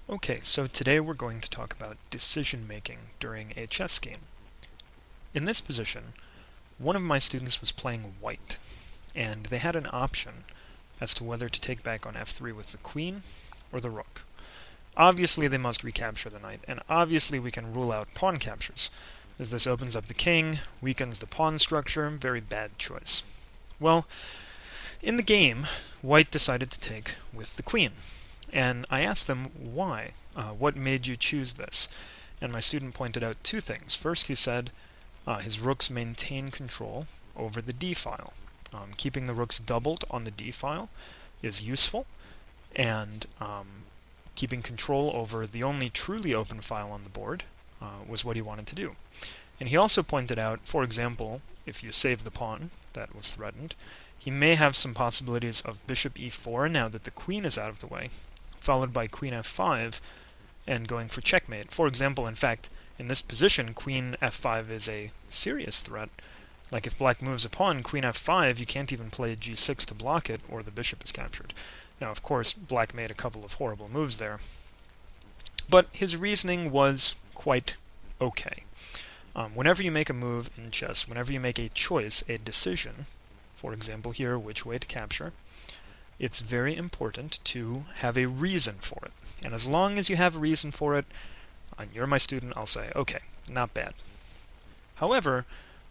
Okay, so today we're going to talk about decision making during a chess game. In this position, one of my students was playing white, and they had an option as to whether to take back on f3 with the queen or the rook. Obviously they must recapture the knight, and obviously we can rule out pawn captures, as this opens up the king, weakens the pawn structure, very bad choice. Well, in the game, white decided to take with the queen. And I asked them why. What made you choose this? And my student pointed out two things. First, he said his rooks maintain control over the d file. Keeping the rooks doubled on the d file is useful, and keeping control over the only truly open file on the board was what he wanted to do. And he also pointed out, for example, if you save the pawn that was threatened, he may have some possibilities of bishop e4 now that the queen is out of the way, followed by queen f5 and going for checkmate. For example, in fact, in this position, queen f5 is a serious threat. Like if black moves a pawn, queen f5, you can't even play g6 to block it, or the bishop is captured. Now, of course, black made a couple of horrible moves there, but his reasoning was quite okay. Whenever you make a move in chess, whenever you make a choice, a decision, for example here, which way to capture, it's very important to have a reason for it. And as long as you have a reason for it, and you're my student, I'll say, okay, not bad. However,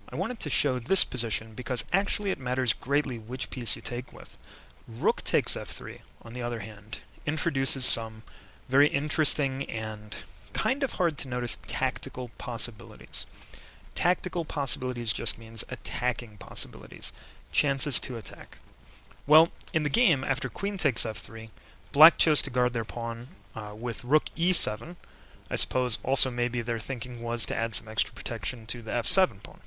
I wanted to show this position because actually it matters greatly which piece you take with. Rook takes f3, on the other hand, introduces some very interesting and kind of hard to notice tactical possibilities. Tactical possibilities just means attacking possibilities, chances to attack. Well, in the game, after queen takes f3, black chose to guard their pawn with rook e7. I suppose also maybe their thinking was to add some extra protection to the f7 pawn.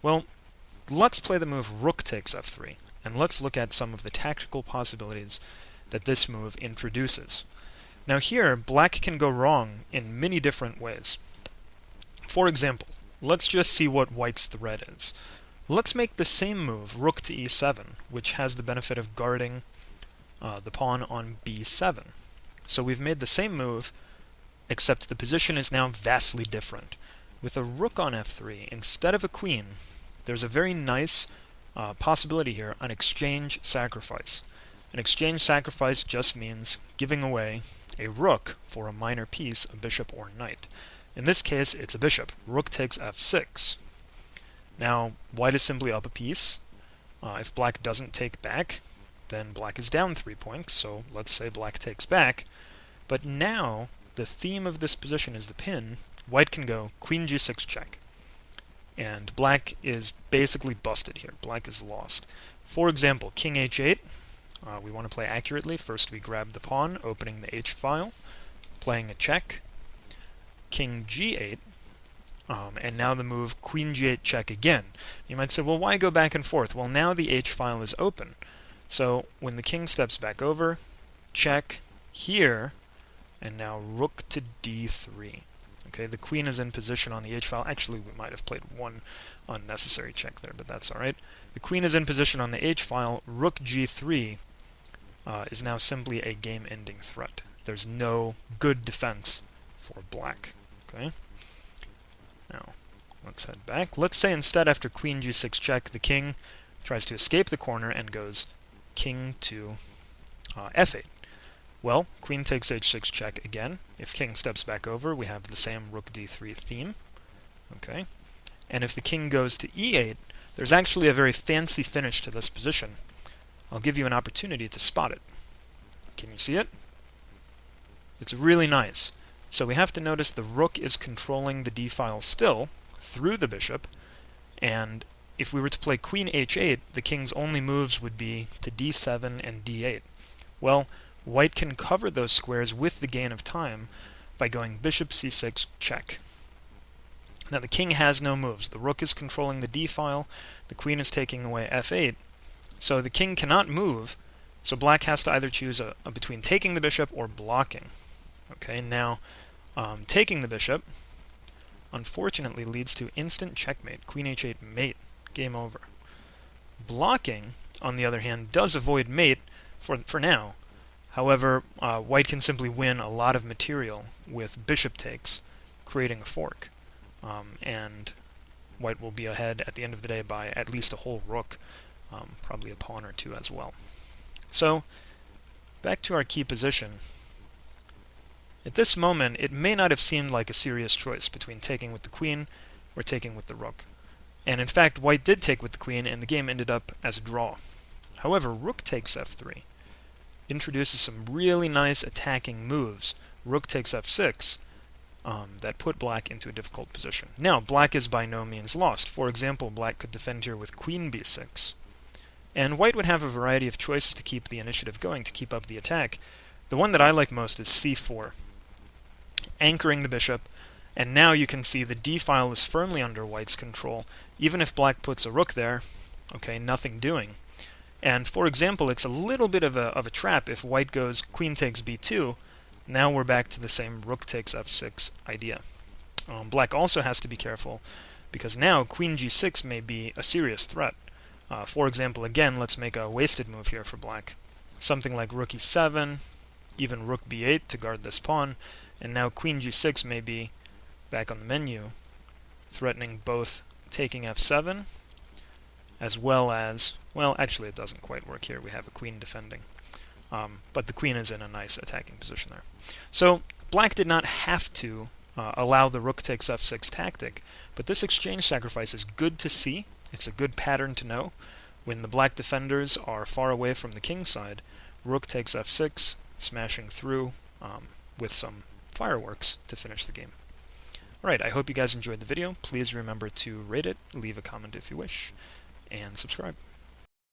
Well, let's play the move rook takes f3, and let's look at some of the tactical possibilities that this move introduces. Now here, black can go wrong in many different ways. For example, let's just see what white's threat is. Let's make the same move, rook to e7, which has the benefit of guarding the pawn on b7. So we've made the same move, except the position is now vastly different. With a rook on f3 instead of a queen, there's a very nice possibility here, an exchange sacrifice. An exchange sacrifice just means giving away a rook for a minor piece, a bishop or knight. In this case, it's a bishop. Rook takes f6. Now, white is simply up a piece. If black doesn't take back, then black is down 3 points, so let's say black takes back. But now, the theme of this position is the pin. White can go queen g6 check. And black is basically busted here. Black is lost. For example, king h8. We want to play accurately. First we grab the pawn, opening the h file, playing a check. King g8. And now the move queen g8 check again. You might say, well, why go back and forth? Well, now the h file is open. So when the king steps back over, check here, and now rook to d3. Okay, the queen is in position on the h file. Actually, we might have played one unnecessary check there, but that's all right. The queen is in position on the h file. Rook g3 is now simply a game-ending threat. There's no good defense for black. Okay. Now, let's head back. Let's say instead, after queen g6 check, the king tries to escape the corner and goes king to f8. Well, queen takes h6 check again. If king steps back over, we have the same rook d3 theme. Okay. And if the king goes to e8, there's actually a very fancy finish to this position. I'll give you an opportunity to spot it. Can you see it? It's really nice. So we have to notice the rook is controlling the d file still through the bishop, and if we were to play queen h8, the king's only moves would be to d7 and d8. Well, white can cover those squares with the gain of time by going bishop c6 check. Now the king has no moves. The rook is controlling the d file, the queen is taking away f8, so the king cannot move, so black has to either choose between taking the bishop or blocking. Okay, now taking the bishop, unfortunately, leads to instant checkmate. Queen h8 mate. Game over. Blocking, on the other hand, does avoid mate for now. However, white can simply win a lot of material with bishop takes, creating a fork, and white will be ahead at the end of the day by at least a whole rook, probably a pawn or two as well. So, back to our key position. At this moment, it may not have seemed like a serious choice between taking with the queen or taking with the rook. And in fact, white did take with the queen, and the game ended up as a draw. However, rook takes f3 introduces some really nice attacking moves. Rook takes f6 that put black into a difficult position. Now, black is by no means lost. For example, black could defend here with queen b6. And white would have a variety of choices to keep the initiative going, to keep up the attack. The one that I like most is c4, anchoring the bishop, and now you can see the d-file is firmly under white's control. Even if black puts a rook there, okay, nothing doing. And for example, it's a little bit of a trap if white goes queen takes b2. Now we're back to the same rook takes f6 idea. Black also has to be careful, because now queen g6 may be a serious threat. For example, again, let's make a wasted move here for black. Something like rook e7, even rook b8 to guard this pawn, and now queen g6 may be back on the menu, threatening both taking f7, as well as, well, actually it doesn't quite work here. We have a queen defending. But the queen is in a nice attacking position there. So black did not have to allow the rook takes f6 tactic, but this exchange sacrifice is good to see. It's a good pattern to know. When the black defenders are far away from the king side, rook takes f6, smashing through with some fireworks to finish the game. Alright, I hope you guys enjoyed the video. Please remember to rate it, leave a comment if you wish, and subscribe.